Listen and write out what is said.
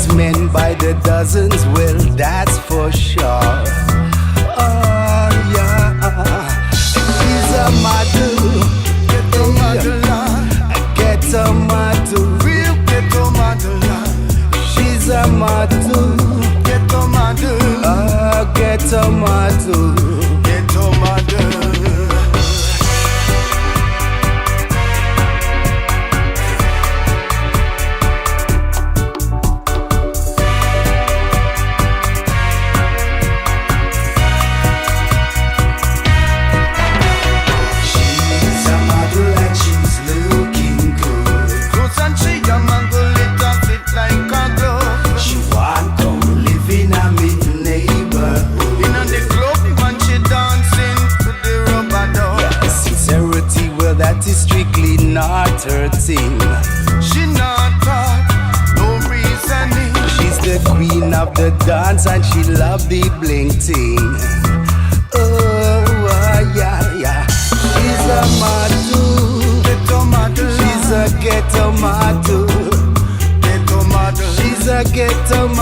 has men by the dozens, well, that's for sure. Oh, yeah. She's a model. Ghetto model. Ghetto model. Real ghetto model. She's a model. Ghetto model. Ghetto model. Ghetto model. That is strictly not her thing. She not talk, no reasoning. She's the queen of the dance and she love the bling ting. Oh, yeah, yeah. She's a model. Ghetto model. She's a ghetto model. Ghetto model. She's a ghetto model.